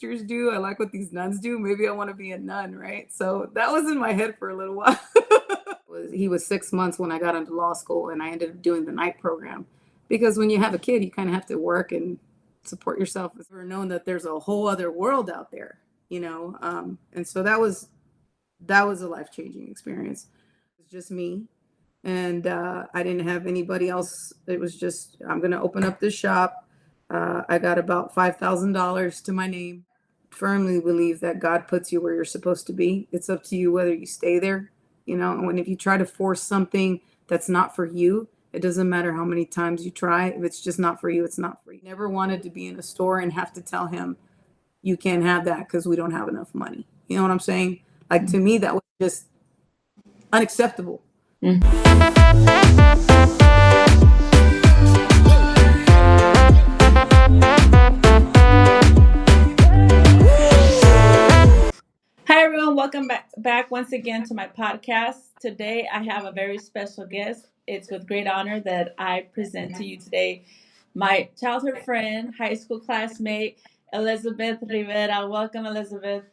sisters do. I like what these nuns do. Maybe I want to be a nun, right? So that was in my head for a little while. He was 6 months when I got into law school, and I ended up doing the night program because when you have a kid, you kind of have to work and support yourself. We're known that there's a whole other world out there, and so that was a life-changing experience. It was just me, and I didn't have anybody else. It was just, I'm going to open up this shop. I got about $5,000 to my name. Firmly believe that God puts you where you're supposed to be. It's up to you whether you stay there, and if you try to force something that's not for you, it doesn't matter how many times you try. If it's just not for you, it's not for you. Never wanted to be in a store and have to tell him, you can't have that because we don't have enough money. You know what I'm saying? Like, to me, that was just unacceptable. Hi, everyone. Welcome back once again to my podcast. Today, I have a very special guest. It's with great honor that I present to you today my childhood friend, high school classmate, Elizabeth Rivera. Welcome, Elizabeth.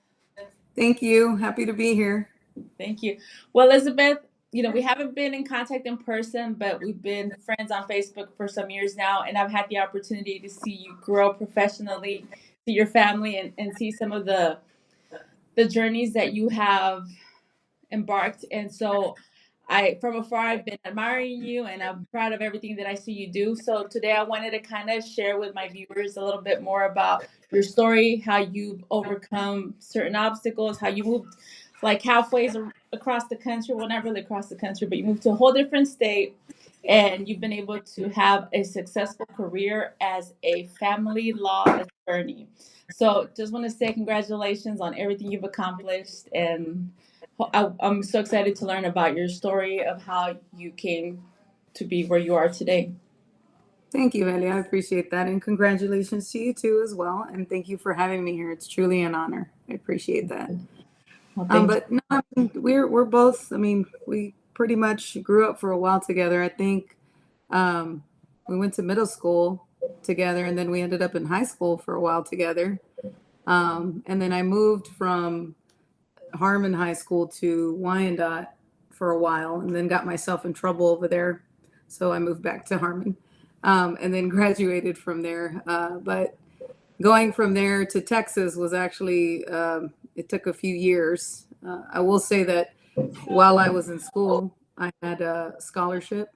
Thank you. Happy to be here. Thank you. Well, Elizabeth, we haven't been in contact in person, but we've been friends on Facebook for some years now, and I've had the opportunity to see you grow professionally, see your family, and see some of the journeys that you have embarked. And so from afar, I've been admiring you, and I'm proud of everything that I see you do. So today I wanted to kind of share with my viewers a little bit more about your story, how you've overcome certain obstacles, how you moved like halfway across the country. Well, not really across the country, but you moved to a whole different state, and you've been able to have a successful career as a family law attorney. So just want to say congratulations on everything you've accomplished, and I'm so excited to learn about your story of how you came to be where you are today. Thank you, Velia. I appreciate that. And congratulations to you too as well. And thank you for having me here. It's truly an honor. I appreciate that. Well, thank you. But no, I mean, we're both, I mean, we pretty much grew up for a while together. I think we went to middle school together, and then we ended up in high school for a while together. And then I moved from Harmon High School to Wyandotte for a while, and then got myself in trouble over there. So I moved back to Harmon, and then graduated from there. But going from there to Texas was actually, it took a few years. I will say that while I was in school, I had a scholarship,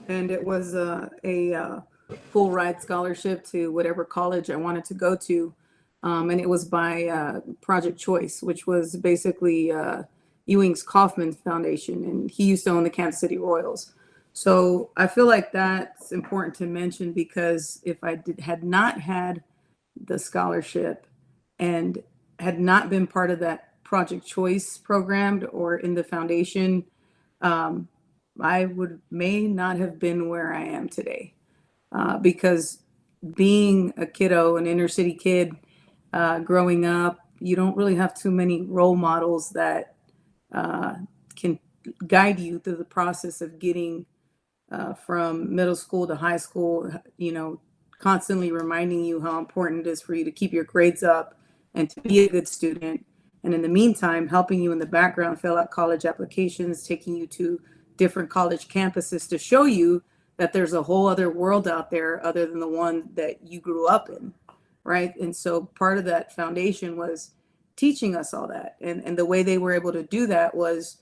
and it was a full ride scholarship to whatever college I wanted to go to. And it was by Project Choice, which was basically Ewing's Kauffman Foundation, and he used to own the Kansas City Royals. So I feel like that's important to mention, because if I had not had the scholarship and had not been part of that Project Choice program or in the foundation, I may not have been where I am today. Because being a kiddo, an inner city kid, growing up, you don't really have too many role models that can guide you through the process of getting from middle school to high school, constantly reminding you how important it is for you to keep your grades up and to be a good student. And in the meantime, helping you in the background fill out college applications, taking you to different college campuses to show you that there's a whole other world out there other than the one that you grew up in, right? And so part of that foundation was teaching us all that. And the way they were able to do that was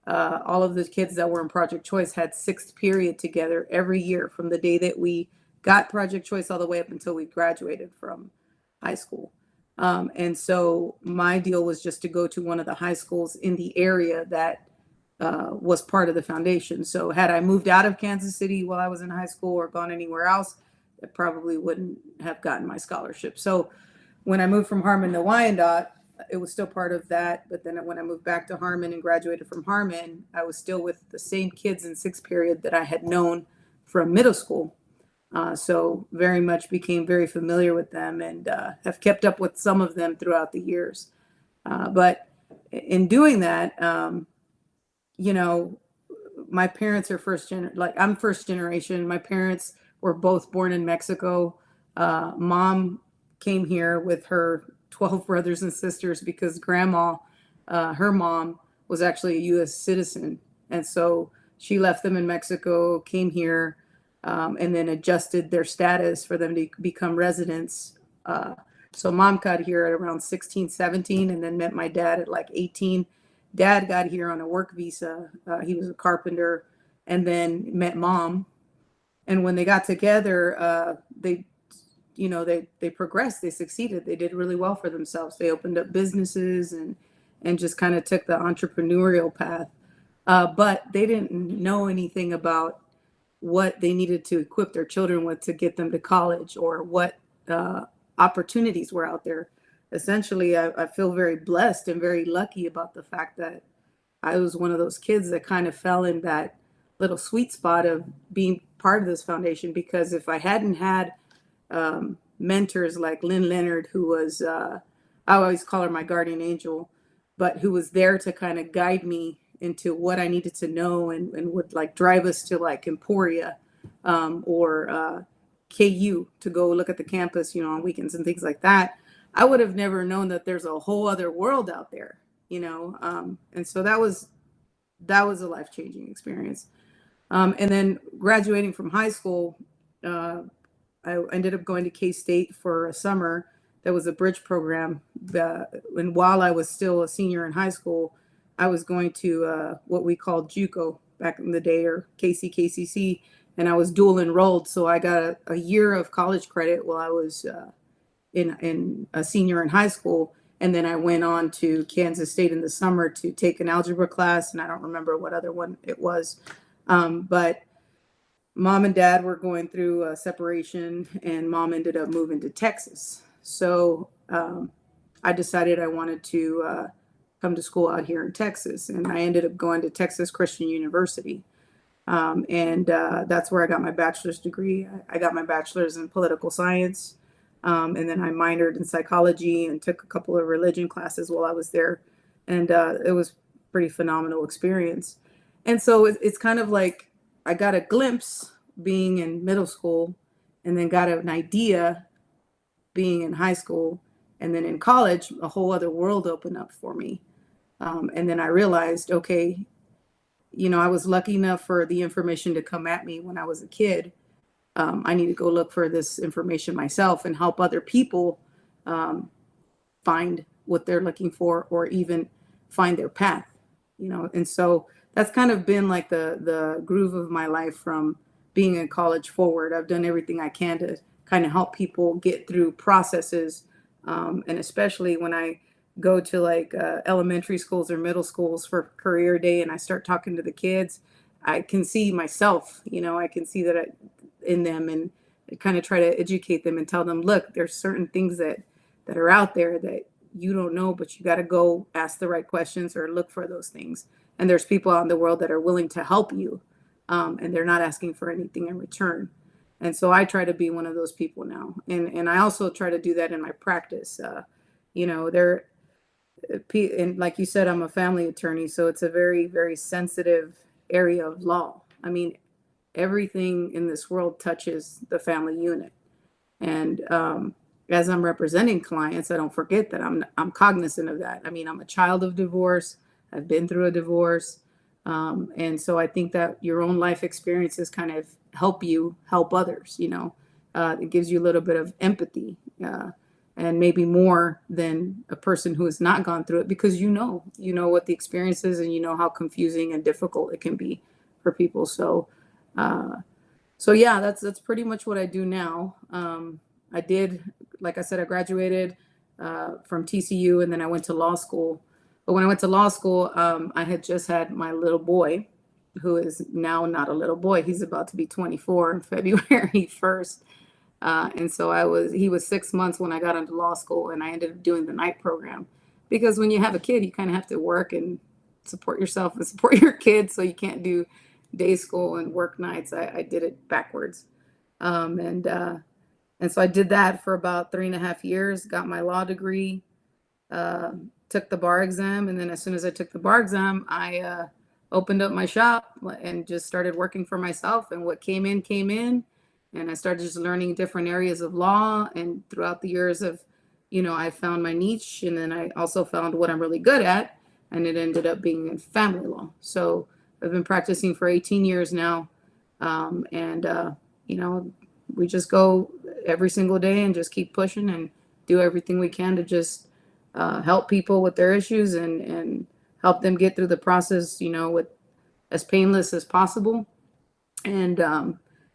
all of the kids that were in Project Choice had sixth period together every year from the day that we got Project Choice all the way up until we graduated from high school. And so my deal was just to go to one of the high schools in the area that was part of the foundation. So had I moved out of Kansas City while I was in high school or gone anywhere else, I probably wouldn't have gotten my scholarship. So when I moved from Harmon to Wyandotte, it was still part of that. But then when I moved back to Harmon and graduated from Harmon, I was still with the same kids in sixth period that I had known from middle school. So very much became very familiar with them, and have kept up with some of them throughout the years. But in doing that, my parents are I'm first generation. My parents were both born in Mexico. Mom came here with her 12 brothers and sisters because grandma, her mom, was actually a U.S. citizen. And so she left them in Mexico, came here, and then adjusted their status for them to become residents. So mom got here at around 16, 17, and then met my dad at like 18. Dad got here on a work visa. He was a carpenter, and then met mom. And when they got together, they progressed, they succeeded, they did really well for themselves. They opened up businesses and just kind of took the entrepreneurial path. But they didn't know anything about what they needed to equip their children with to get them to college, or what opportunities were out there. Essentially, I feel very blessed and very lucky about the fact that I was one of those kids that kind of fell in that little sweet spot of being part of this foundation. Because if I hadn't had mentors like Lynn Leonard, who was, I always call her my guardian angel, but who was there to kind of guide me into what I needed to know, and would like drive us to like Emporia, or KU to go look at the campus, on weekends and things like that. I would have never known that there's a whole other world out there, and so that was a life-changing experience. And then graduating from high school, I ended up going to K-State for a summer. That was a bridge program. And while I was still a senior in high school, I was going to what we called JUCO back in the day, or KCC, and I was dual enrolled. So I got a year of college credit while I was in a senior in high school. And then I went on to Kansas State in the summer to take an algebra class, and I don't remember what other one it was. But mom and dad were going through a separation, and mom ended up moving to Texas. So I decided I wanted to come to school out here in Texas, and I ended up going to Texas Christian University. And that's where I got my bachelor's degree. I got my bachelor's in political science. And then I minored in psychology and took a couple of religion classes while I was there. And it was pretty phenomenal experience. And so it's kind of like I got a glimpse being in middle school, and then got an idea being in high school. And then in college, a whole other world opened up for me. And then I realized, okay, I was lucky enough for the information to come at me when I was a kid. I need to go look for this information myself and help other people find what they're looking for, or even find their path, And so that's kind of been like the groove of my life from being in college forward. I've done everything I can to kind of help people get through processes. And especially when I go to like elementary schools or middle schools for career day, and I start talking to the kids, I can see myself, I can see that in them, and kind of try to educate them and tell them, look, there's certain things that are out there that you don't know, but you got to go ask the right questions or look for those things. And there's people out in the world that are willing to help you, and they're not asking for anything in return. And so I try to be one of those people now. And I also try to do that in my practice. And like you said, I'm a family attorney, so it's a very, very sensitive area of law. I mean, everything in this world touches the family unit. And as I'm representing clients, I don't forget that I'm cognizant of that. I mean, I'm a child of divorce. I've been through a divorce. And so I think that your own life experiences kind of help you help others, it gives you a little bit of empathy, and maybe more than a person who has not gone through it, because you know what the experience is, and you know how confusing and difficult it can be for people. So yeah, that's pretty much what I do now. I did, like I said, I graduated from TCU, and then I went to law school. But when I went to law school, I had just had my little boy, who is now not a little boy. He's about to be 24 on February 1st. And so he was 6 months when I got into law school, and I ended up doing the night program, because when you have a kid, you kind of have to work and support yourself and support your kids. So you can't do day school and work nights. I did it backwards. And so I did that for about 3.5 years, got my law degree, took the bar exam. And then as soon as I took the bar exam, I opened up my shop and just started working for myself. And what came in, and I started just learning different areas of law. And throughout the years of, I found my niche, and then I also found what I'm really good at, and it ended up being in family law. So I've been practicing for 18 years now, and you know, we just go every single day and just keep pushing and do everything we can to just help people with their issues and help them get through the process, with as painless as possible. And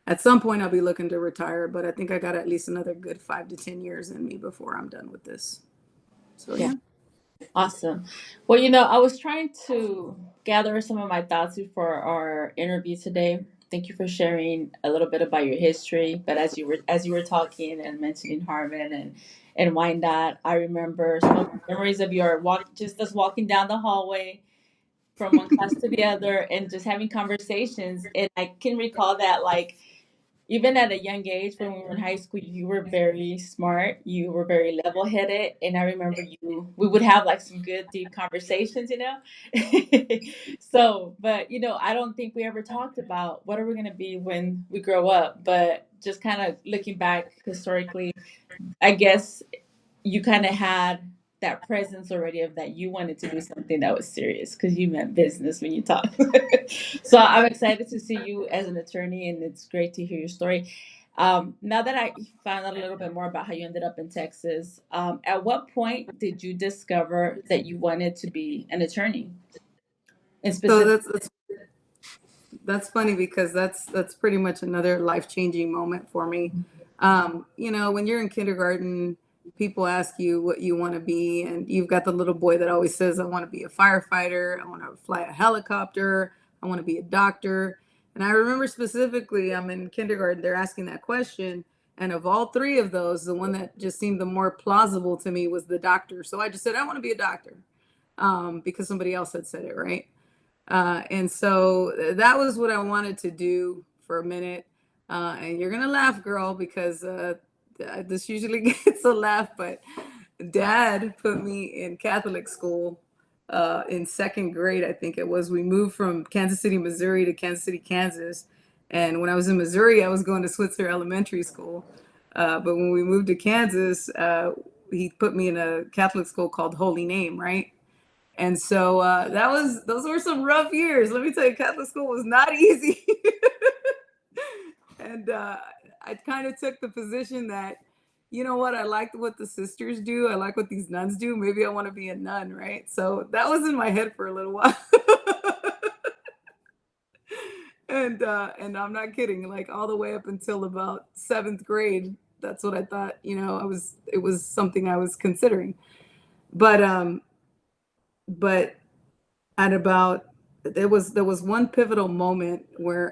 at some point, I'll be looking to retire, but I think I got at least another good 5 to 10 years in me before I'm done with this. So Yeah. yeah. Awesome. Well, I was trying to gather some of my thoughts before our interview today. Thank you for sharing a little bit about your history. But as you were talking and mentioning Harvard and Wyandotte, I remember some of the memories of your walk, just us walking down the hallway from one class to the other and just having conversations. And I can recall that, like, even at a young age when we were in high school, you were very smart, you were very level-headed, and I remember we would have like some good deep conversations. So, but I don't think we ever talked about what are we going to be when we grow up, but just kind of looking back historically, I guess you kind of had that presence already of that you wanted to do something that was serious because you meant business when you talk. So I'm excited to see you as an attorney, and it's great to hear your story. Now that I found out a little bit more about how you ended up in Texas, at what point did you discover that you wanted to be an attorney? And So specific. that's funny because that's pretty much another life-changing moment for me. When you're in kindergarten, people ask you what you want to be, and you've got the little boy that always says, I want to be a firefighter, I want to fly a helicopter, I want to be a doctor. And I remember specifically, I'm in kindergarten, they're asking that question. And of all three of those, the one that just seemed the more plausible to me was the doctor. So I just said, I want to be a doctor, because somebody else had said it, right? And so that was what I wanted to do for a minute. And you're gonna laugh, girl, because this usually gets a laugh. But Dad put me in Catholic school in second grade, I think it was. We moved from Kansas City, Missouri, to Kansas City, Kansas. And when I was in Missouri, I was going to Switzer Elementary School. But when we moved to Kansas, he put me in a Catholic school called Holy Name, right? And so those were some rough years. Let me tell you, Catholic school was not easy. And I kind of took the position that, you know what, I liked what the sisters do. I like what these nuns do. Maybe I want to be a nun, right? So that was in my head for a little while. And I'm not kidding. Like all the way up until about seventh grade, that's what I thought. It was something I was considering. But but at about there was one pivotal moment where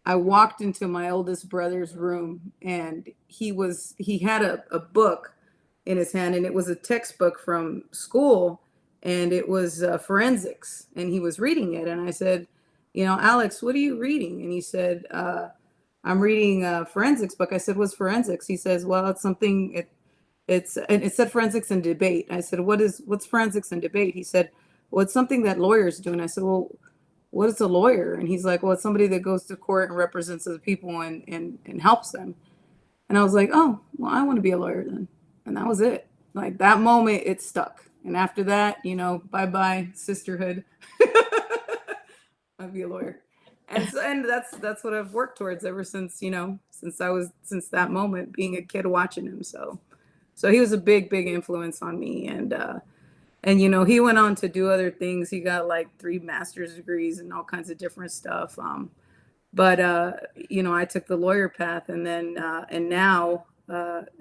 I walked into my oldest brother's room, and he had a book in his hand, and it was a textbook from school, and it was forensics, and he was reading it. And I said, Alex, what are you reading? And he said, I'm reading a forensics book. I said, what's forensics? He says, well, it's something, and it said forensics and debate. I said, what's forensics and debate? He said, well, it's something that lawyers do. And I said, well, what is a lawyer? And he's like, well, it's somebody that goes to court and represents the people and helps them. And I was like, oh, well, I want to be a lawyer then. And that was it. Like that moment, it stuck. And after that, bye bye sisterhood. I'd be a lawyer. And that's what I've worked towards ever since, since that moment, being a kid watching him. So he was a big influence on me. And he went on to do other things. He got like 3 master's degrees and all kinds of different stuff. But I took the lawyer path, and now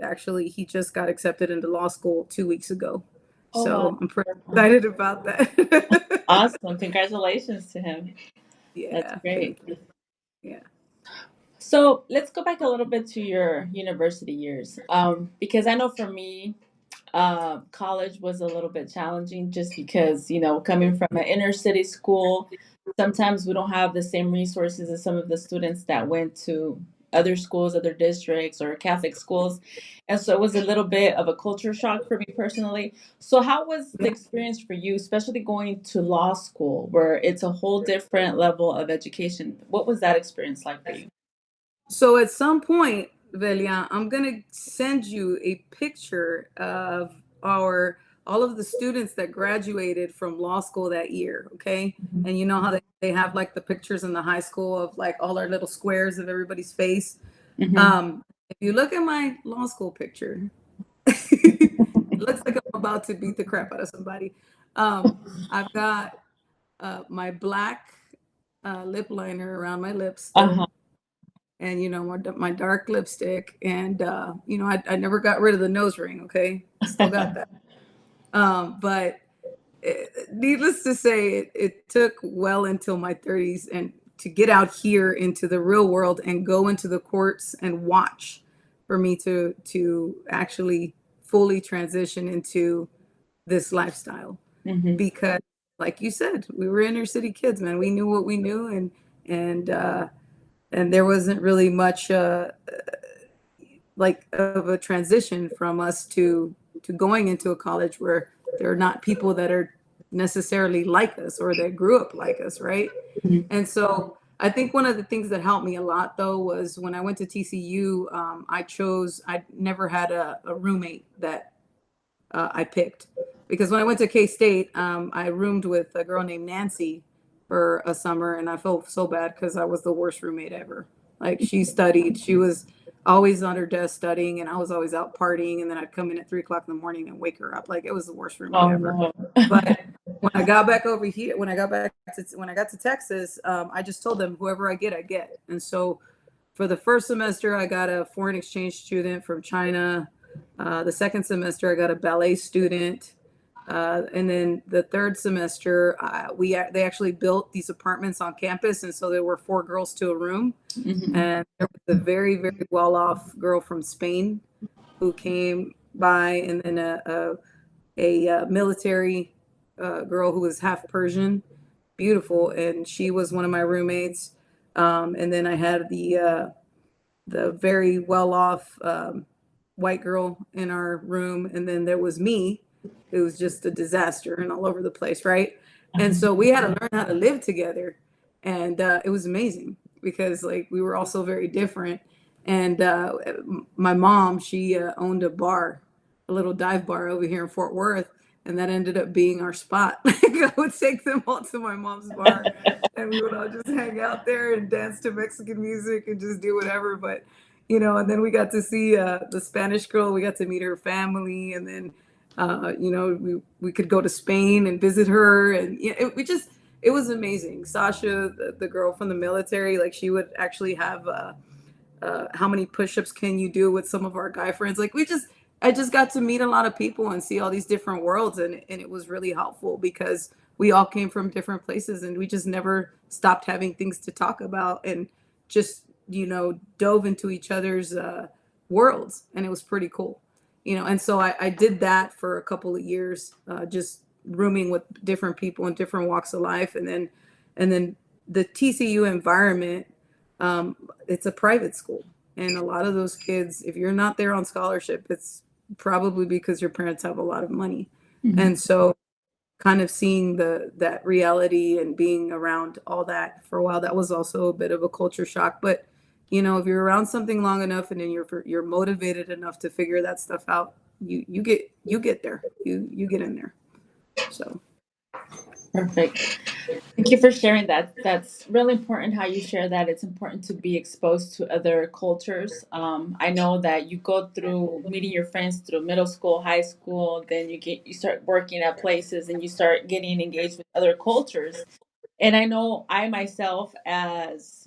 actually he just got accepted into law school 2 weeks ago. Oh, wow. So I'm pretty excited about that. Awesome. Congratulations to him. That's Yeah, great. thank you. Yeah. So let's go back a little bit to your university years, because I know for me, college was a little bit challenging just because, coming from an inner city school, sometimes we don't have the same resources as some of the students that went to other schools, other districts, or Catholic schools. And so it was a little bit of a culture shock for me personally. So, how was the experience for you, especially going to law school, where it's a whole different level of education? What was that experience like for you? So at some point, Velia, I'm gonna send you a picture of our all of the students that graduated from law school that year. Okay, and you know how they have like the pictures in the high school of like all our little squares of everybody's face. Mm-hmm. If you look at my law school picture, it looks like I'm about to beat the crap out of somebody. I've got my black lip liner around my lips Uh-huh. still, and my dark lipstick, and I never got rid of the nose ring. Okay, I still got that. But needless to say, it took well until my 30s and to get out here into the real world and go into the courts and watch for me to actually fully transition into this lifestyle. Mm-hmm. Because like you said, we were inner city kids, man. We knew what we knew, and there wasn't really much like of a transition from us to going into a college where there are not people that are necessarily like us or that grew up like us, right? And so I think one of the things that helped me a lot though was when I went to TCU, I never had a roommate that I picked, because when I went to K State, I roomed with a girl named Nancy for a summer, and I felt so bad because I was the worst roommate ever. Like, she studied, she was always on her desk studying, and I was always out partying, and then I'd come in at 3 o'clock in the morning and wake her up. Like, it was the worst roommate Oh ever. no. But when I got back over here, when I got to Texas, I just told them whoever I get. And so for the first semester, I got a foreign exchange student from China. The second semester, I got a ballet student. And then the third semester, they actually built these apartments on campus, and so there were 4 girls to a room. Mm-hmm. And there was a very, very well-off girl from Spain who came by, and then a military girl who was half Persian, beautiful, and she was one of my roommates. And then I had the very well off white girl in our room. And then there was me, who was just a disaster and all over the place, right? And so we had to learn how to live together. And it was amazing because, like, we were also very different. And my mom, she owned a bar, a little dive bar over here in Fort Worth. And that ended up being our spot. Like, I would take them all to my mom's bar, and we would all just hang out there and dance to Mexican music and just do whatever. But and then we got to see the Spanish girl. We got to meet her family, and then we could go to Spain and visit her, and it was amazing. Sasha, the girl from the military, like, she would actually have how many push-ups can you do with some of our guy friends. Like, I just got to meet a lot of people and see all these different worlds, and it was really helpful because we all came from different places, and we just never stopped having things to talk about, and just dove into each other's worlds, and it was pretty cool. And so I did that for a couple of years, just rooming with different people in different walks of life. And then the TCU environment, it's a private school, and a lot of those kids, if you're not there on scholarship, it's probably because your parents have a lot of money. Mm-hmm. And so kind of seeing that reality and being around all that for a while, that was also a bit of a culture shock. But if you're around something long enough, and then you're motivated enough to figure that stuff out, you get there, you get in there. So Perfect. Thank you for sharing that. That's really important how you share that. It's important to be exposed to other cultures. I know that you go through meeting your friends through middle school, high school, then you start working at places and you start getting engaged with other cultures. And I know I myself, as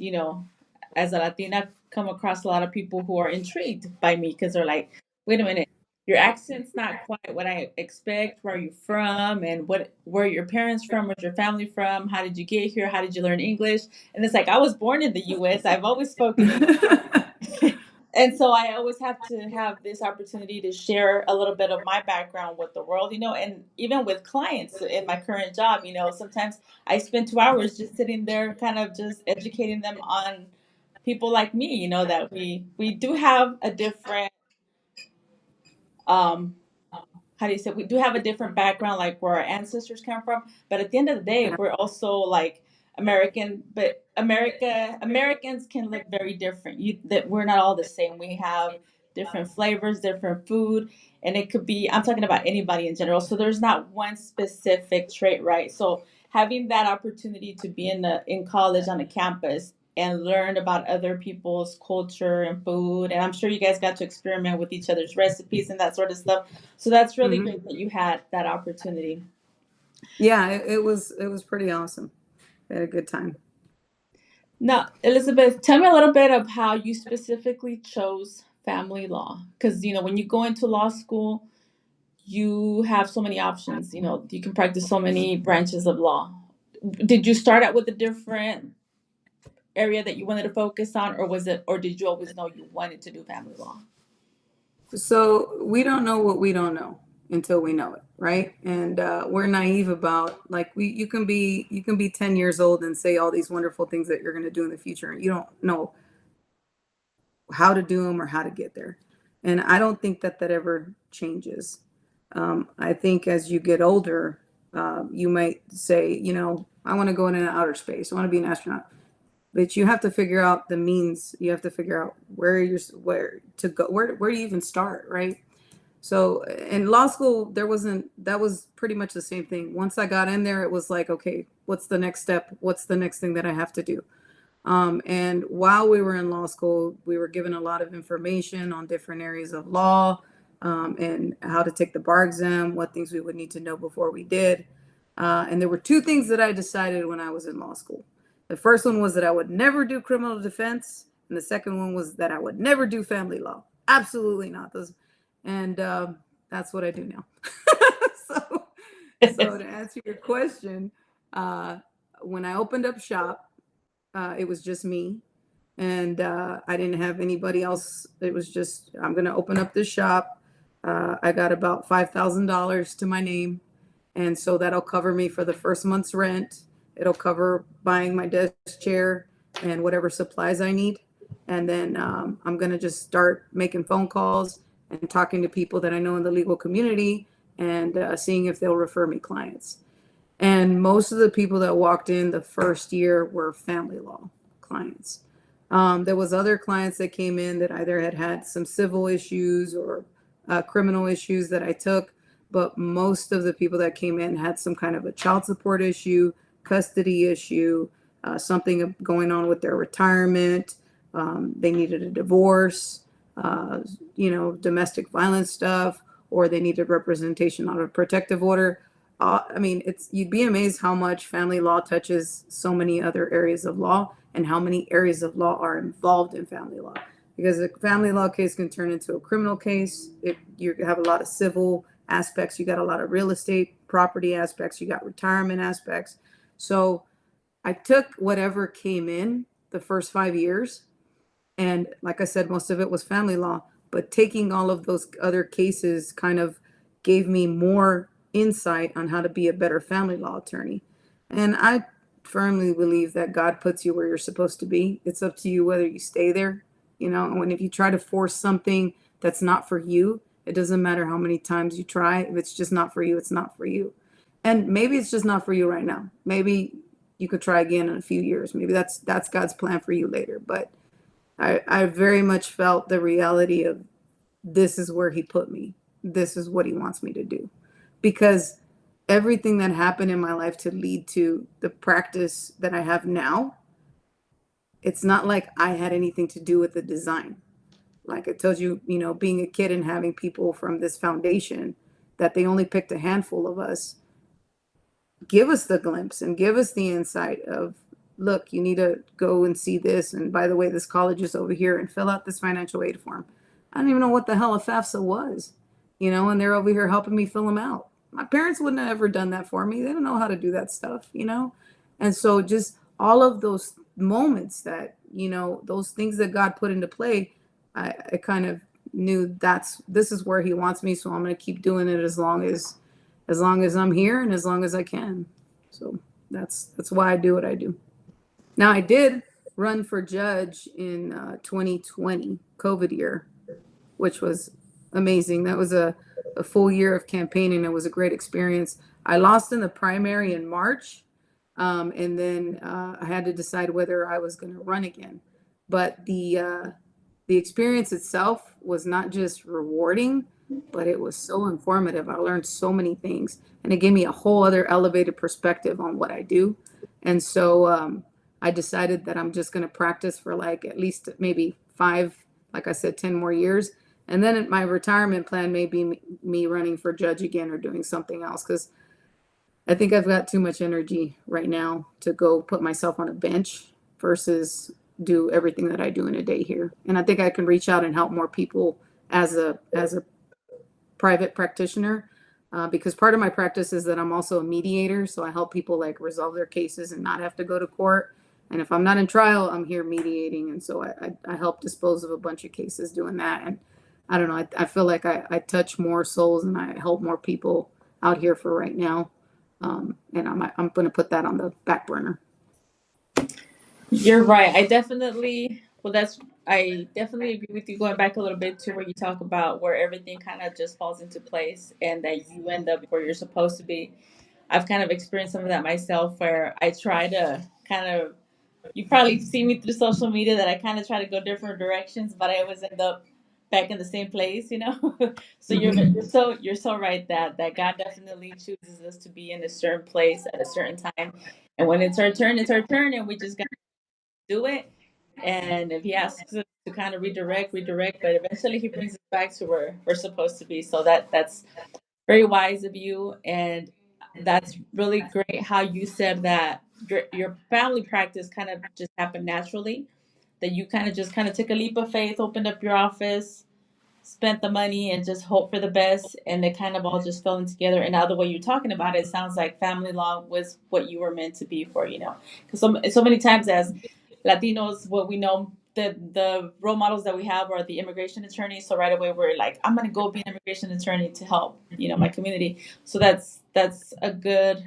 as a Latina, come across a lot of people who are intrigued by me because they're like, wait a minute, your accent's not quite what I expect. Where are you from? And where are your parents from? Where's your family from? How did you get here? How did you learn English? And it's like, I was born in the US. I've always spoken English. And so I always have to have this opportunity to share a little bit of my background with the world, and even with clients in my current job, sometimes I spend 2 hours just sitting there, kind of just educating them on people like me, that we do have a different, um, how do you say, we do have a different background, like where our ancestors come from, but at the end of the day, we're also like American, but Americans can look very different. That we're not all the same. We have different flavors, different food, and it could be. I'm talking about anybody in general. So there's not one specific trait, right? So having that opportunity to be in college on a campus and learn about other people's culture and food, and I'm sure you guys got to experiment with each other's recipes and that sort of stuff. So that's really Hmm. great that you had that opportunity. Yeah, it was pretty awesome. We had a good time. Now, Elizabeth, tell me a little bit of how you specifically chose family law. Because, when you go into law school, you have so many options. You can practice so many branches of law. Did you start out with a different area that you wanted to focus on, or did you always know you wanted to do family law? So we don't know what we don't know until we know it, right? And we're naive about like you can be 10 years old and say all these wonderful things that you're going to do in the future, and you don't know how to do them or how to get there. And I don't think that that ever changes. I think as you get older, you might say, I want to go into outer space. I want to be an astronaut. But you have to figure out the means. You have to figure out where to go. Where do you even start, right? So in law school, that was pretty much the same thing. Once I got in there, it was like, okay, what's the next step? What's the next thing that I have to do? And while we were in law school, we were given a lot of information on different areas of law, and how to take the bar exam, what things we would need to know before we did. And there were two things that I decided when I was in law school. The first one was that I would never do criminal defense, and the second one was that I would never do family law. Absolutely not. And that's what I do now. so, so to answer your question, uh, when I opened up shop, it was just me, and I didn't have anybody else. It was just, I'm going to open up this shop. I got about $5,000 to my name, and so that'll cover me for the first month's rent. It'll cover buying my desk chair and whatever supplies I need. And then I'm going to just start making phone calls and talking to people that I know in the legal community, and seeing if they'll refer me clients. And most of the people that walked in the first year were family law clients. There was other clients that came in that either had some civil issues or criminal issues that I took, but most of the people that came in had some kind of a child support issue, custody issue, something going on with their retirement. They needed a divorce, uh, domestic violence stuff, or they needed representation on a protective order. I mean, you'd be amazed how much family law touches so many other areas of law, and how many areas of law are involved in family law. Because a family law case can turn into a criminal case. You have a lot of civil aspects. You got a lot of real estate property aspects. You got retirement aspects. So I took whatever came in the first 5 years, and like I said, most of it was family law, but taking all of those other cases kind of gave me more insight on how to be a better family law attorney. And I firmly believe that God puts you where you're supposed to be. It's up to you whether you stay there, and when if you try to force something that's not for you, it doesn't matter how many times you try. If it's just not for you, it's not for you. And maybe it's just not for you right now. Maybe you could try again in a few years. Maybe that's God's plan for you later. But I very much felt the reality of this is where he put me. This is what he wants me to do. Because everything that happened in my life to lead to the practice that I have now, it's not like I had anything to do with the design. Like I told you, being a kid and having people from this foundation that they only picked a handful of us give us the glimpse and give us the insight of, look, you need to go and see this. And by the way, this college is over here, and fill out this financial aid form. I don't even know what the hell a FAFSA was, and they're over here helping me fill them out. My parents wouldn't have ever done that for me. They don't know how to do that stuff. And so just all of those moments that, those things that God put into play, I kind of knew this is where he wants me. So I'm going to keep doing it as long as I'm here and as long as I can. So that's why I do what I do. Now I did run for judge in 2020 COVID year, which was amazing. That was a full year of campaigning. It was a great experience. I lost in the primary in March, And then I had to decide whether I was going to run again. But the experience itself was not just rewarding, but it was so informative. I learned so many things, and it gave me a whole other elevated perspective on what I do. And so I decided that I'm just going to practice for like at least maybe 5, like I said, 10 more years. And then my retirement plan may be me running for judge again or doing something else, because I think I've got too much energy right now to go put myself on a bench versus do everything that I do in a day here. And I think I can reach out and help more people as a private practitioner, because part of my practice is that I'm also a mediator. So I help people like resolve their cases and not have to go to court. And if I'm not in trial, I'm here mediating. And so I help dispose of a bunch of cases doing that. And I don't know, I feel like I touch more souls and I help more people out here for right now. And I'm going to put that on the back burner. You're right. I definitely agree with you going back a little bit to where you talk about where everything kind of just falls into place and that you end up where you're supposed to be. I've kind of experienced some of that myself where I try to kind of, you probably see me through social media that I kind of try to go different directions, but I always end up back in the same place, you know? So Mhm. you're so right that God definitely chooses us to be in a certain place at a certain time. And when it's our turn and we just got to do it. And if he asks us to kind of redirect, but eventually he brings us back to where we're supposed to be. So that's very wise of you, and that's really great how you said that your family practice kind of just happened naturally, that you kind of just kind of took a leap of faith, opened up your office, spent the money, and just hope for the best, and it kind of all just fell in together. And now the way you're talking about it, it sounds like family law was what you were meant to be for, you know, because so many times as Latinos, what we know, the role models that we have are the immigration attorneys. So right away we're like, I'm gonna go be an immigration attorney to help, you know, my community. So that's a good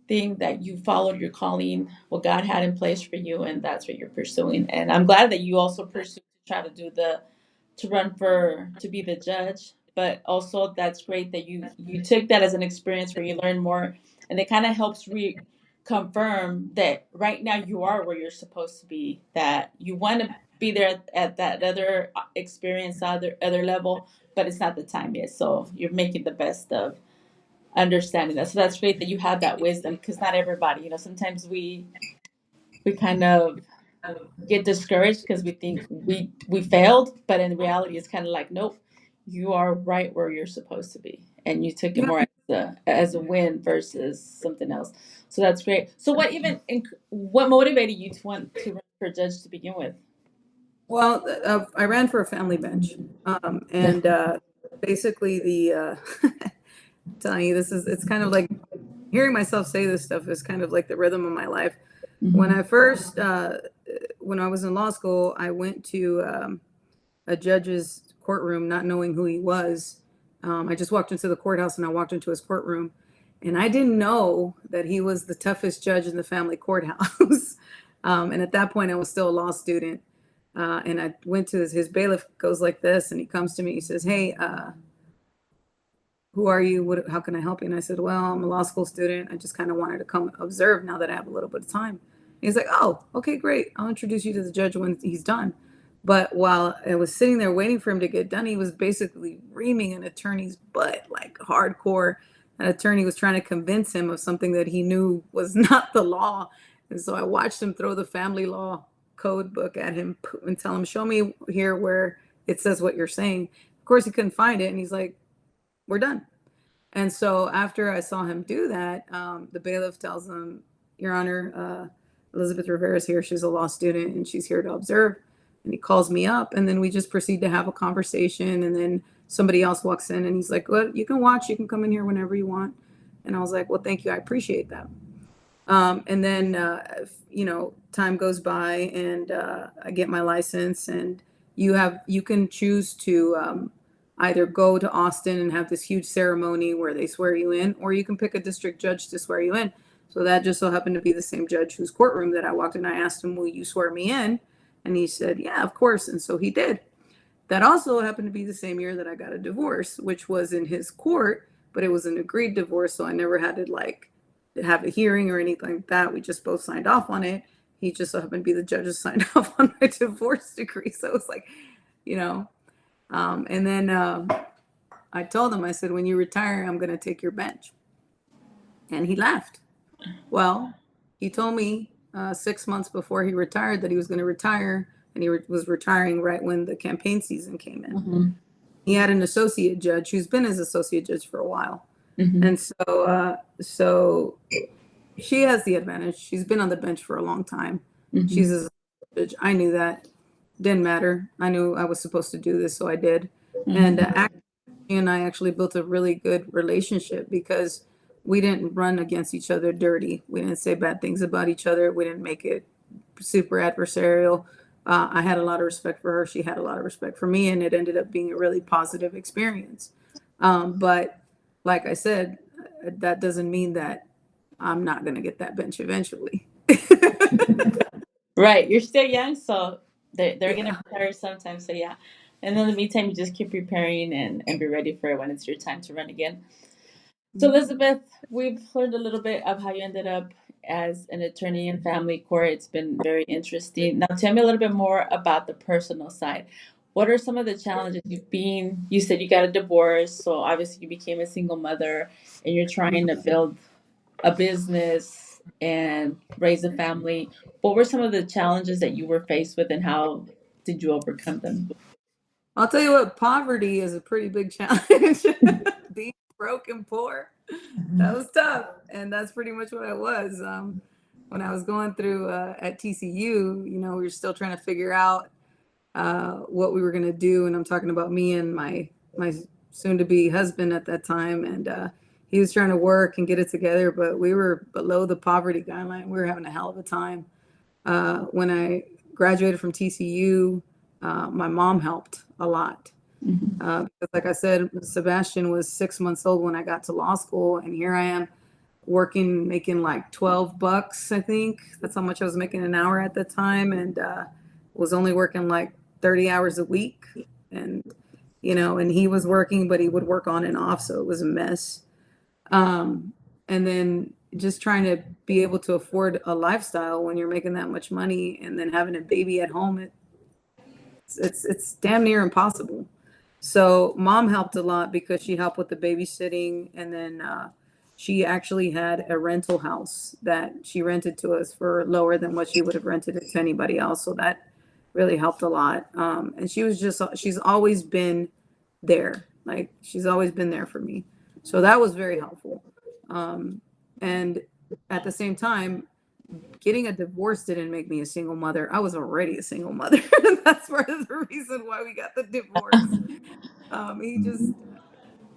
thing that you followed your calling, what God had in place for you, and that's what you're pursuing. And I'm glad that you also pursued to try to do to run for to be the judge. But also that's great that you took that as an experience where you learn more, and it kind of helps confirm that right now you are where you're supposed to be. That you want to be there at that other experience, other level, but it's not the time yet. So you're making the best of understanding that. So that's great that you have that wisdom because not everybody, you know, sometimes we kind of get discouraged because we think we failed, but in reality it's kind of like nope, you are right where you're supposed to be, and you took it Yeah. more as a win versus something else. So that's great. So what motivated you to want to run for judge to begin with? Well, I ran for a family bench, and basically telling you this is it's kind of like hearing myself say this stuff is kind of like the rhythm of my life. When Mm-hmm. I first when I was in law school, I went to a judge's courtroom not knowing who he was. I just walked into the courthouse and I walked into his courtroom, and I didn't know that he was the toughest judge in the family courthouse. And at that point, I was still a law student. And I went to his bailiff goes like this, and he comes to me. He says, "Hey, who are you? How can I help you?" And I said, "Well, I'm a law school student. I just kind of wanted to come observe now that I have a little bit of time." And he's like, "Oh, okay, great. I'll introduce you to the judge when he's done." But while I was sitting there waiting for him to get done, he was basically reaming an attorney's butt, like hardcore. An attorney was trying to convince him of something that he knew was not the law. And so I watched him throw the family law code book at him and tell him, "Show me here where it says what you're saying." Of course, he couldn't find it. And he's like, "We're done." And so after I saw him do that, the bailiff tells him, "Your Honor, Elizabeth Rivera is here. She's a law student and she's here to observe." And he calls me up, and then we just proceed to have a conversation. And then somebody else walks in and he's like, "Well, you can watch. You can come in here whenever you want." And I was like, "Well, thank you. I appreciate that." And then, time goes by and I get my license, and you can choose to either go to Austin and have this huge ceremony where they swear you in, or you can pick a district judge to swear you in. So that just so happened to be the same judge whose courtroom that I walked in. I asked him, "Will you swear me in?" And he said, "Yeah, of course." And so he did. That also happened to be the same year that I got a divorce, which was in his court, but it was an agreed divorce. So I never had to like have a hearing or anything like that. We just both signed off on it. He just so happened to be the judges signed off on my divorce decree. So it's like, you know, and then I told him, I said, when you retire, I'm going to take your bench. And he laughed. Well, he told me 6 months before he retired that he was going to retire, and he was retiring right when the campaign season came in. Mm-hmm. He had an associate judge who's been his associate judge for a while. Mm-hmm. And so she has the advantage. She's been on the bench for a long time. Mm-hmm. She's a judge. I knew that. Didn't matter. I knew I was supposed to do this, so I did. Mm-hmm. And she and I actually built a really good relationship because we didn't run against each other dirty. We didn't say bad things about each other. We didn't make it super adversarial. I had a lot of respect for her. She had a lot of respect for me, and it ended up being a really positive experience. But like I said, that doesn't mean that I'm not going to get that bench eventually. Right. You're still young, so they're Yeah. gonna retire sometime. So yeah. And in the meantime, you just keep preparing and be ready for it when it's your time to run again. So Elizabeth, we've learned a little bit of how you ended up as an attorney in family court. It's been very interesting. Now tell me a little bit more about the personal side. What are some of the challenges you've been? You said you got a divorce, so obviously you became a single mother and you're trying to build a business and raise a family. What were some of the challenges that you were faced with, and how did you overcome them? I'll tell you what, poverty is a pretty big challenge. Being broke and poor, that was tough. And that's pretty much what I was. When I was going through at TCU, you know, we were still trying to figure out what we were going to do. And I'm talking about me and my soon to be husband at that time. And he was trying to work and get it together, but we were below the poverty guideline. We were having a hell of a time. When I graduated from TCU, my mom helped a lot. Mm-hmm. Because like I said, Sebastian was 6 months old when I got to law school, and here I am working, making like $12, I think. That's how much I was making an hour at the time, and was only working like 30 hours a week. And, you know, and he was working, but he would work on and off, so it was a mess. And then just trying to be able to afford a lifestyle when you're making that much money and then having a baby at home, it's damn near impossible. So mom helped a lot because she helped with the babysitting, and then she actually had a rental house that she rented to us for lower than what she would have rented it to anybody else. So that really helped a lot. And she's always been there. Like she's always been there for me. So that was very helpful. And at the same time, getting a divorce didn't make me a single mother. I was already a single mother. That's part of the reason why we got the divorce. Um, he just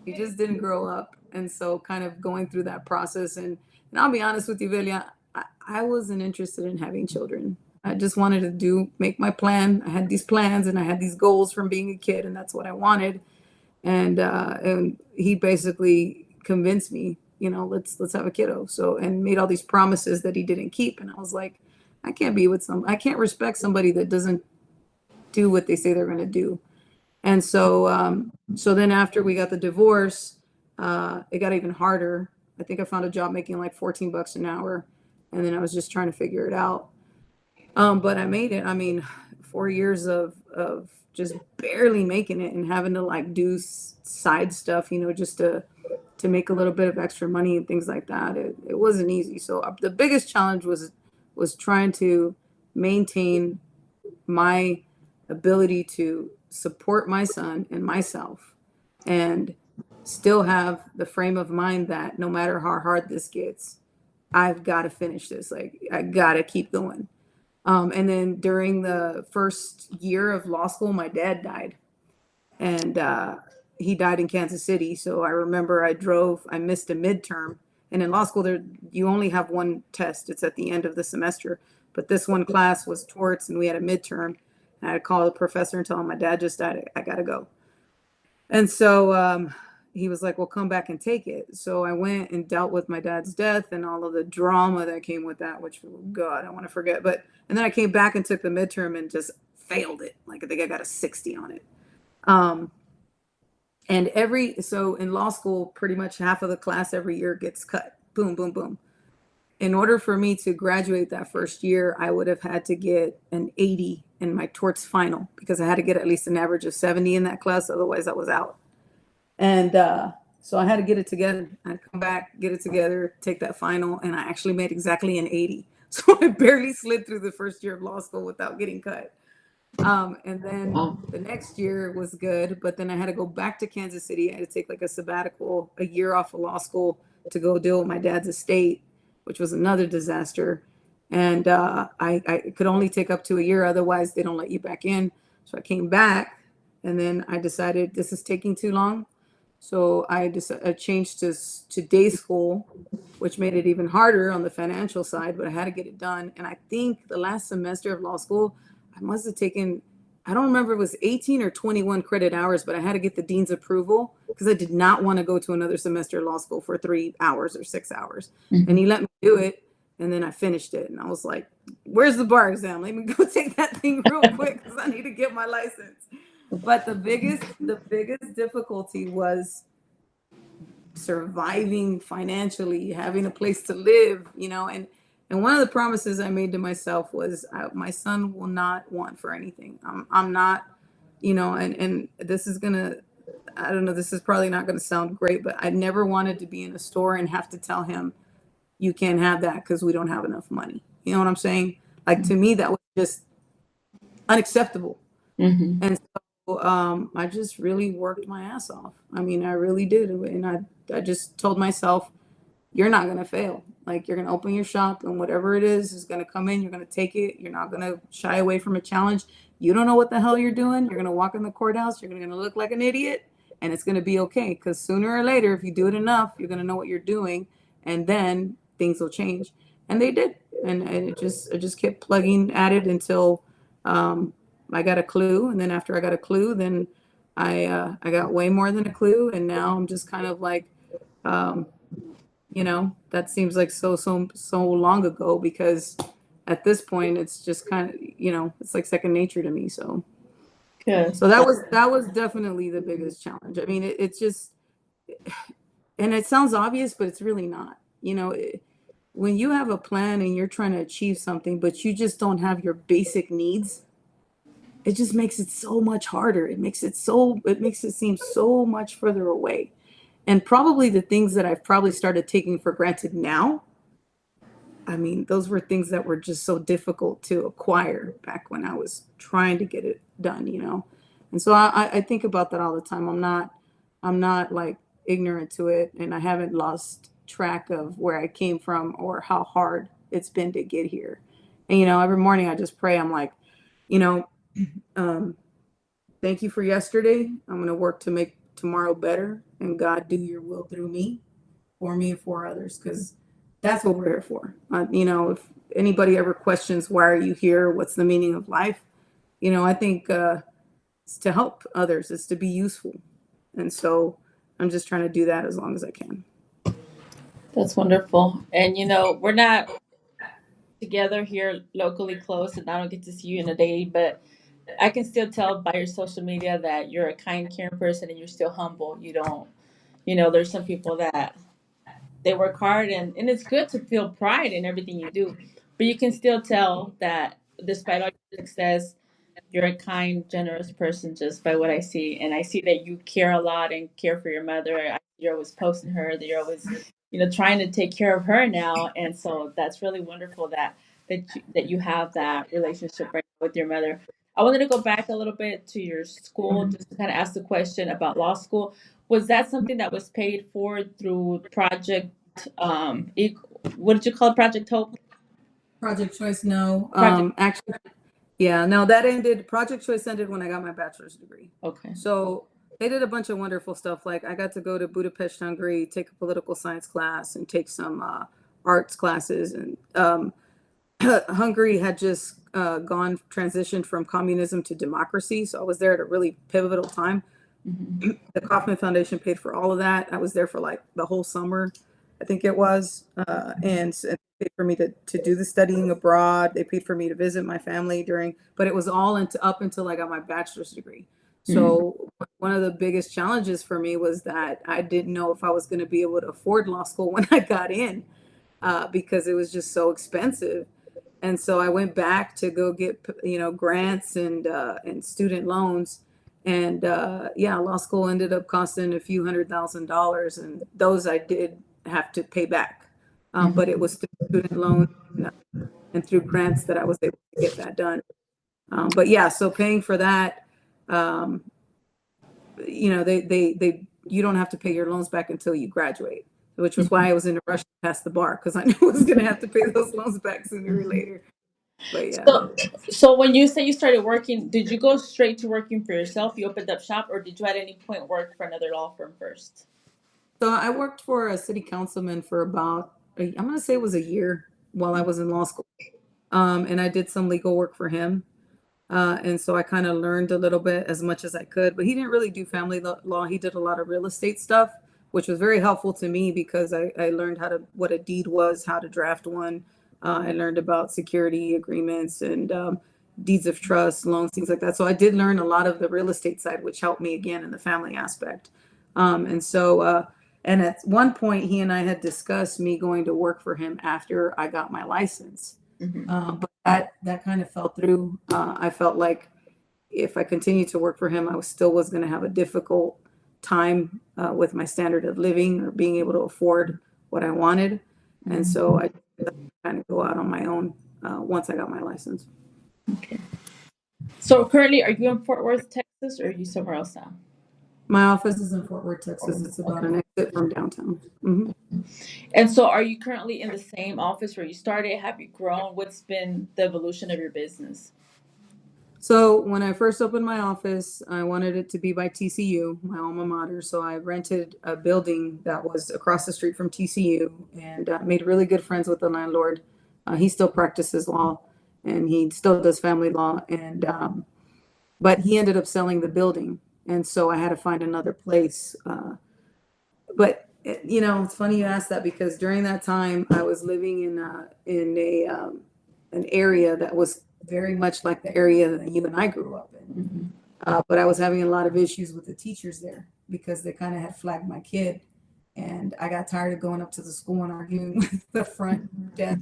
he just didn't grow up, and so kind of going through that process. And I'll be honest with you, Velia, I wasn't interested in having children. I just wanted to make my plan. I had these plans and I had these goals from being a kid, and that's what I wanted. And he basically convinced me, you know, let's have a kiddo. So, and made all these promises that he didn't keep, and I was like, I can't respect somebody that doesn't do what they say they're going to do. And so then after we got the divorce, it got even harder. I think I found a job making like $14 an hour, and then I was just trying to figure it out. But I made it. I mean, 4 years of just barely making it and having to like do side stuff, you know, just to make a little bit of extra money and things like that. It wasn't easy. So the biggest challenge was trying to maintain my ability to support my son and myself, and still have the frame of mind that no matter how hard this gets, I've got to finish this. Like I got to keep going. And then during the first year of law school, my dad died, and he died in Kansas City. So I remember I missed a midterm, and in law school, you only have one test. It's at the end of the semester. But this one class was torts, and we had a midterm. And I'd call the professor and tell him my dad just died. I gotta go. And so he was like, "Well, come back and take it." So I went and dealt with my dad's death and all of the drama that came with that, which, oh God, I want to forget. And then I came back and took the midterm and just failed it. Like I think I got a 60 on it. Um, so in law school, pretty much half of the class every year gets cut. Boom, boom, boom. in order for me to graduate that first year, I would have had to get an 80 in my torts final because I had to get at least an average of 70 in that class. Otherwise, I was out. And so I had to get it together. I'd come back, get it together, take that final, and I actually made exactly an 80. So I barely slid through the first year of law school without getting cut. And then Wow. the next year was good, but then I had to go back to Kansas City. I had to take like a sabbatical, a year off of law school to go deal with my dad's estate, which was another disaster. And I could only take up to a year, otherwise they don't let you back in. So I came back, and then I decided this is taking too long. So I changed to day school, which made it even harder on the financial side, but I had to get it done. And I think the last semester of law school, I must have taken, I don't remember if it was 18 or 21 credit hours, but I had to get the dean's approval because I did not want to go to another semester of law school for 3 hours or 6 hours. And he let me do it. And then I finished it. And I was like, where's the bar exam? Let me go take that thing real quick because I need to get my license. But the biggest difficulty was surviving financially, having a place to live, and one of the promises I made to myself was my son will not want for anything. I'm not, and this is gonna, I don't know, this is probably not gonna sound great, but I never wanted to be in a store and have to tell him you can't have that because we don't have enough money. You know what I'm saying? Like, to me, that was just unacceptable. Mm-hmm. And so I just really worked my ass off. I mean, I really did. And I just told myself, you're not going to fail. Like, you're going to open your shop, and whatever it is going to come in. You're going to take it. You're not going to shy away from a challenge. You don't know what the hell you're doing. You're going to walk in the courthouse. You're going to look like an idiot, and it's going to be okay. Because sooner or later, if you do it enough, you're going to know what you're doing, and then things will change. And they did. And I just kept plugging at it until I got a clue. And then after I got a clue, then I got way more than a clue. And now I'm just kind of like, that seems like so long ago, because at this point it's just kind of, it's like second nature to me. So Good. that was definitely the biggest challenge. I mean, it's just, and it sounds obvious, but it's really not. When you have a plan and you're trying to achieve something, but you just don't have your basic needs, it just makes it so much harder. It makes it seem so much further away. And probably the things that I've probably started taking for granted now, I mean, those were things that were just so difficult to acquire back when I was trying to get it done, And so I think about that all the time. I'm not like ignorant to it, and I haven't lost track of where I came from or how hard it's been to get here. And every morning I just pray. I'm like, you know, thank you for yesterday. I'm going to work to make tomorrow better, and God, do your will through me, for me, and for others, because that's what we're here for. If anybody ever questions, why are you here? What's the meaning of life? I think it's to help others. It's to be useful. And so I'm just trying to do that as long as I can. That's wonderful. And we're not together here locally close, and I don't get to see you in a day, but I can still tell by your social media that you're a kind, caring person, and you're still humble. You don't, there's some people that they work hard, and it's good to feel pride in everything you do, but you can still tell that despite all your success, you're a kind, generous person just by what I see. And I see that you care a lot and care for your mother. You're always posting her, that you're always, trying to take care of her now. And so that's really wonderful that you have that relationship right now with your mother. I wanted to go back a little bit to your school just to kind of ask the question about law school. Was that something that was paid for through what did you call it? Project Hope? Project Choice, no. Project. Actually, yeah, no, that ended. Project Choice ended when I got my bachelor's degree. Okay. So they did a bunch of wonderful stuff. Like, I got to go to Budapest, Hungary, take a political science class, and take some arts classes. And Hungary had just transitioned from communism to democracy. So I was there at a really pivotal time. Mm-hmm. The Kaufman Foundation paid for all of that. I was there for like the whole summer, I think it was. And so they paid for me to do the studying abroad. They paid for me to visit my family but it was all up until I got my bachelor's degree. So one of the biggest challenges for me was that I didn't know if I was going to be able to afford law school when I got in. because it was just so expensive. And so I went back to go get, grants and student loans. And yeah, law school ended up costing a few $100,000, and those I did have to pay back. But it was through student loans and through grants that I was able to get that done. But yeah, so paying for that, um, they you don't have to pay your loans back until you graduate, which was why I was in a rush to pass the bar, because I knew I was going to have to pay those loans back sooner or later. But yeah. So, so when you say you started working, did you go straight to working for yourself? You opened up shop, or did you at any point work for another law firm first? So I worked for a city councilman for about, I'm going to say it was a year while I was in law school. And I did some legal work for him. And so I kind of learned a little bit as much as I could, but he didn't really do family law. He did a lot of real estate stuff, which was very helpful to me because I learned what a deed was, how to draft one. I learned about security agreements and deeds of trust, loans, things like that. So I did learn a lot of the real estate side, which helped me again in the family aspect. And at one point, he and I had discussed me going to work for him after I got my license. Mm-hmm. But that kind of fell through. I felt like if I continued to work for him, I was going to have a difficult time with my standard of living or being able to afford what I wanted. And so I kind of go out on my own once I got my license. Okay. So currently, are you in Fort Worth, Texas, or are you somewhere else now? My office is in Fort Worth, Texas. It's about an exit from downtown. Mhm. And so, are you currently in the same office where you started? Have you grown? What's been the evolution of your business? So when I first opened my office, I wanted it to be by TCU, my alma mater. So I rented a building that was across the street from TCU and made really good friends with the landlord. He still practices law and he still does family law. And but he ended up selling the building, and so I had to find another place. But it's funny you asked that because during that time I was living in an area that was very much like the area that you and I grew up in. Mm-hmm. But I was having a lot of issues with the teachers there because they kind of had flagged my kid, and I got tired of going up to the school and arguing with the front desk,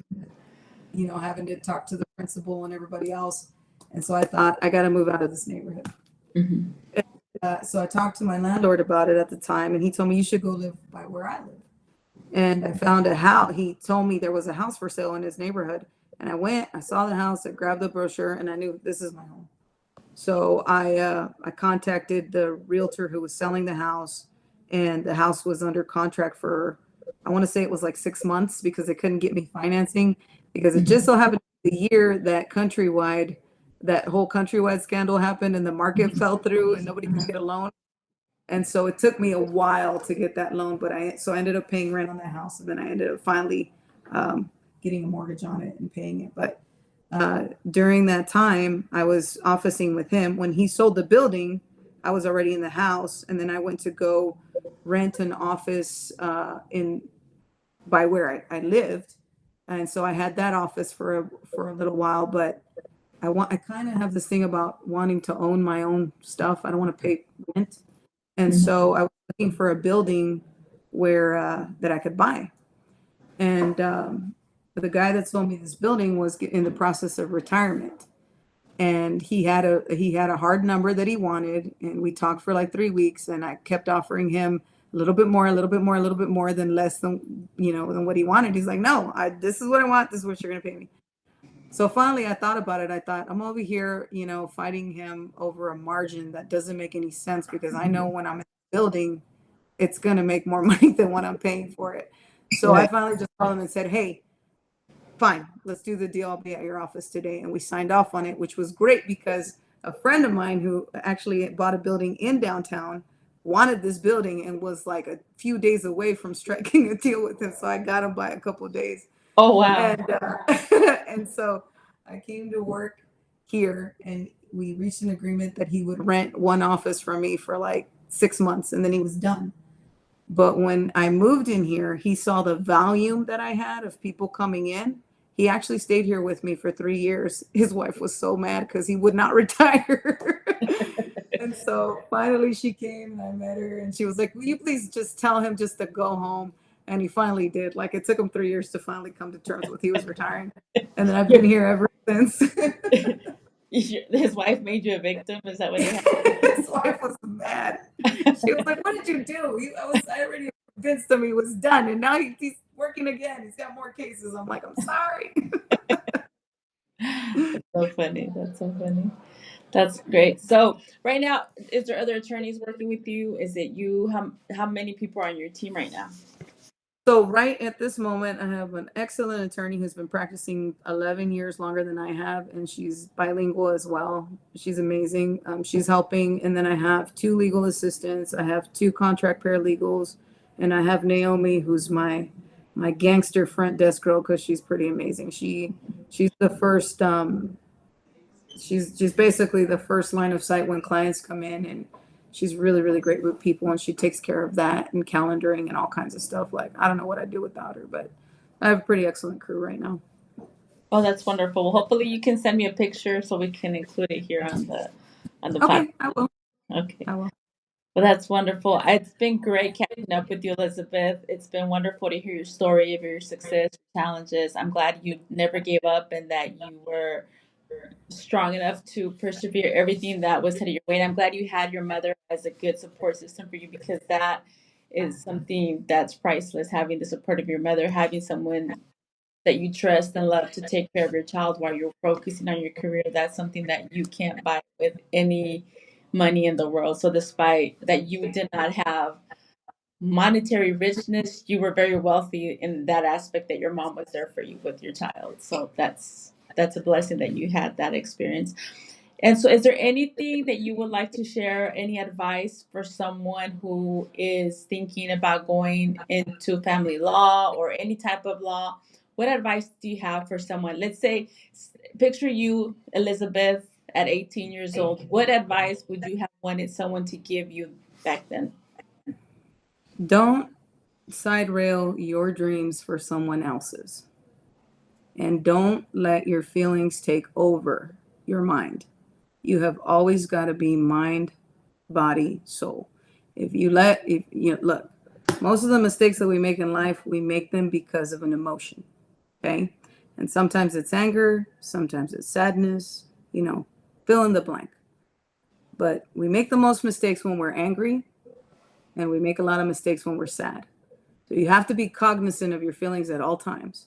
having to talk to the principal and everybody else. And so I thought I got to move out of this neighborhood. Mm-hmm. So I talked to my landlord about it at the time, and he told me you should go live by where I live. And I found a house. He told me there was a house for sale in his neighborhood, and I went. I saw the house. I grabbed the brochure, and I knew this is my home. So I contacted the realtor who was selling the house, and the house was under contract for, I want to say it was like 6 months because they couldn't get me financing because it just so happened the year that that whole Countrywide scandal happened and the market fell through and nobody could get a loan. And so it took me a while to get that loan, but I ended up paying rent on that house, and then I ended up finally getting a mortgage on it and paying it. But during that time, I was officing with him. When he sold the building, I was already in the house, and then I went to go rent an office in by where I lived, and so I had that office for a little while. But I kind of have this thing about wanting to own my own stuff. I don't want to pay rent, and so I was looking for a building where that I could buy. And the guy that sold me this building was in the process of retirement, and he had a hard number that he wanted, and we talked for like 3 weeks, and I kept offering him a little bit more, a little bit more, a little bit more than less than what he wanted. He's like, no, this is what I want. This is what you're gonna pay me. So finally, I thought about it. I thought I'm over here, fighting him over a margin that doesn't make any sense because I know when I'm in the building, it's gonna make more money than what I'm paying for it. So I Right. finally just called him and said, hey, fine, let's do the deal. I'll be at your office today. And we signed off on it, which was great because a friend of mine who actually bought a building in downtown wanted this building and was like a few days away from striking a deal with him. So I got him by a couple of days. Oh wow. And and so I came to work here, and we reached an agreement that he would rent one office from me for like 6 months, and then he was done. But when I moved in here, he saw the volume that I had of people coming in. He actually stayed here with me for 3 years. His wife was so mad because he would not retire. And so finally she came and I met her, and she was like, will you please just tell him just to go home? And he finally did. Like, it took him 3 years to finally come to terms with he was retiring. And then I've been Your- here ever since. His wife made you a victim. Is that what it His wife was mad. She was like, "What did you do?" I already convinced him he was done, and now he's working again. He's got more cases. I'm like, "I'm sorry." That's so funny. That's so funny. That's great. So right now, is there other attorneys working with you? Is it you? How many people are on your team right now? So right at this moment, I have an excellent attorney who's been practicing 11 years longer than I have, and she's bilingual as well. She's amazing. She's helping, and then I have two legal assistants. I have two contract paralegals, and I have Naomi, who's my gangster front desk girl because she's pretty amazing. She's the first. She's basically the first line of sight when clients come in, and she's really really great with people, and she takes care of that and calendaring and all kinds of stuff. Like, I don't know what I'd do without her, but I have a pretty excellent crew right now. Oh, that's wonderful. Well, hopefully you can send me a picture so we can include it here on the podcast. Okay, I will. Okay. I will. Well, that's wonderful. It's been great catching up with you, Elizabeth. It's been wonderful to hear your story of your success, your challenges. I'm glad you never gave up and that you were strong enough to persevere everything that was headed your way. And I'm glad you had your mother as a good support system for you, because that is something that's priceless. Having the support of your mother, having someone that you trust and love to take care of your child while you're focusing on your career, that's something that you can't buy with any money in the world. So despite that you did not have monetary richness, you were very wealthy in that aspect, that your mom was there for you with your child. So that's a blessing that you had that experience. And so, is there anything that you would like to share, any advice for someone who is thinking about going into family law or any type of law? What advice do you have for someone? Let's say, picture you, Elizabeth, at 18 years old. What advice would you have wanted someone to give you back then? Don't side rail your dreams for someone else's, and don't let your feelings take over your mind. You have always got to be mind, body, soul. If you look, most of the mistakes that we make in life, we make them because of an emotion. Okay. And sometimes it's anger, sometimes it's sadness, fill in the blank. But we make the most mistakes when we're angry, and we make a lot of mistakes when we're sad. So you have to be cognizant of your feelings at all times.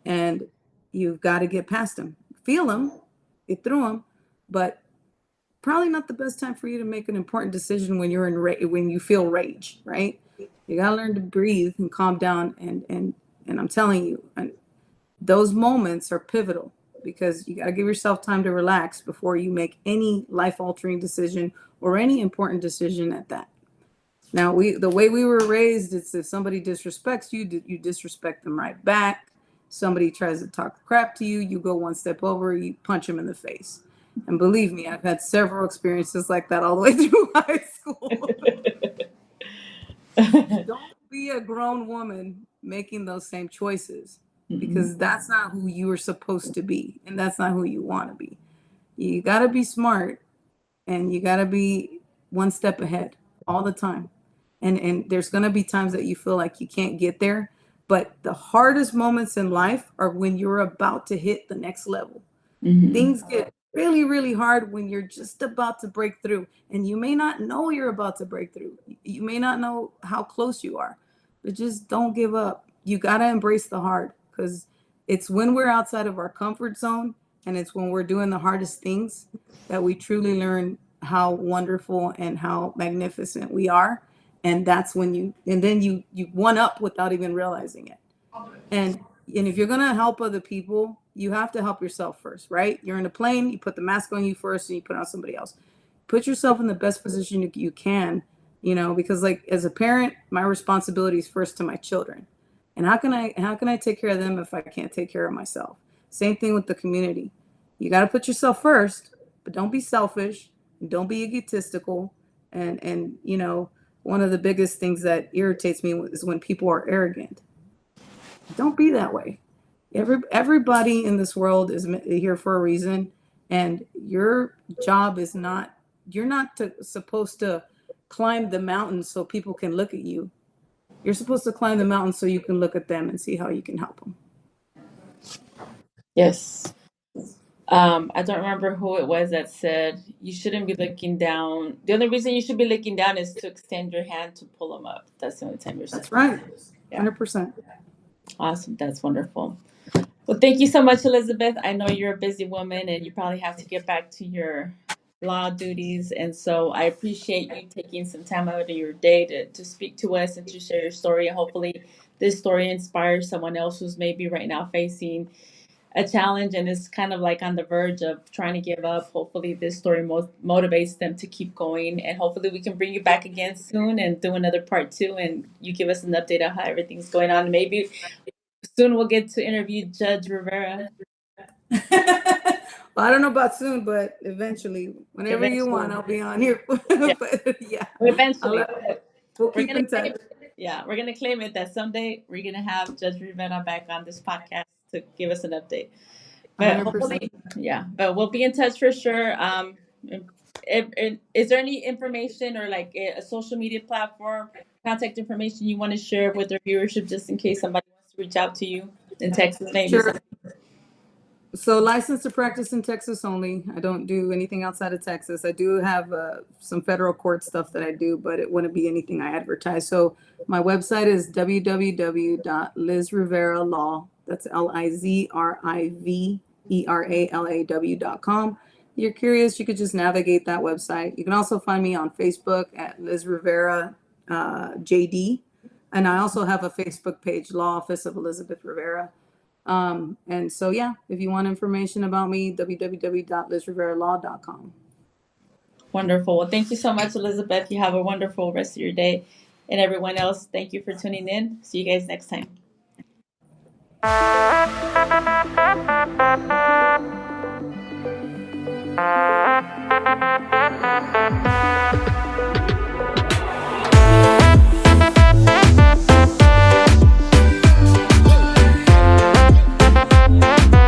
And you've got to get past them. Feel them, get through them, but probably not the best time for you to make an important decision when you're when you feel rage, right? You got to learn to breathe and calm down, and I'm telling you, those moments are pivotal, because you got to give yourself time to relax before you make any life altering decision or any important decision at that. Now, the way we were raised, it's if somebody disrespects you, you disrespect them right back. Somebody tries to talk crap to you, you go one step over, you punch them in the face. And believe me, I've had several experiences like that all the way through high school. Don't be a grown woman making those same choices, Mm-mm. because that's not who you are supposed to be, and that's not who you want to be. You got to be smart, and you got to be one step ahead all the time. And there's going to be times that you feel like you can't get there, but the hardest moments in life are when you're about to hit the next level. Mhm. Things get really really hard when you're just about to break through, and you may not know you're about to break through. You may not know how close you are, but just don't give up. You got to embrace the hard, because it's when we're outside of our comfort zone, and it's when we're doing the hardest things, that we truly learn how wonderful and how magnificent we are. And that's when you one up without even realizing it. And if you're gonna help other people, you have to help yourself first, right? You're in a plane, you put the mask on you first, and you put it on somebody else. Put yourself in the best position you can, because, like, as a parent, my responsibility is first to my children. And how can I take care of them if I can't take care of myself? Same thing with the community. You got to put yourself first, but don't be selfish and don't be egotistical. And one of the biggest things that irritates me is when people are arrogant. Don't be that way. Everybody in this world is here for a reason, and your job is not. You're not supposed to climb the mountain so people can look at you. You're supposed to climb the mountain so you can look at them and see how you can help them. Yes. I don't remember who it was that said you shouldn't be looking down. The only reason you should be looking down is to extend your hand to pull them up. That's the only time you're That's supposed. right. Yeah. 100%. Awesome. That's wonderful. Well, thank you so much, Elizabeth. I know you're a busy woman and you probably have to get back to your law duties. And so I appreciate you taking some time out of your day to speak to us and to share your story. And hopefully, this story inspires someone else who's maybe right now facing a challenge and is kind of like on the verge of trying to give up. Hopefully, this story motivates them to keep going. And hopefully, we can bring you back again soon and do another part two. And you give us an update on how everything's going on. Maybe soon we'll get to interview Judge Rivera. Well, I don't know about soon, but eventually, whenever you want, Eventually. I'll be on here. Yeah. But yeah, Eventually. we'll We're keep gonna in claim touch. it. Yeah, we're gonna claim it that someday we're gonna have Judge Rivera back on this podcast to give us an update. But 100%. hopefully, yeah. But we'll be in touch for sure. Is there any information or like a social media platform, contact information you want to share with our viewership, just in case somebody wants to reach out to you in Texas, maybe? Sure. So licensed to practice in Texas only. I don't do anything outside of Texas. I do have some federal court stuff that I do, but it wouldn't be anything I advertise. So my website is www.lizriveralaw. That's LIZRIVERALAW.com. You're curious, you could just navigate that website. You can also find me on Facebook at Liz Rivera JD. And I also have a Facebook page, Law Office of Elizabeth Rivera. And so, yeah, if you want information about me, www.lizriveralaw.com. Wonderful. Well, thank you so much, Elizabeth. You have a wonderful rest of your day. And everyone else, thank you for tuning in. See you guys next time.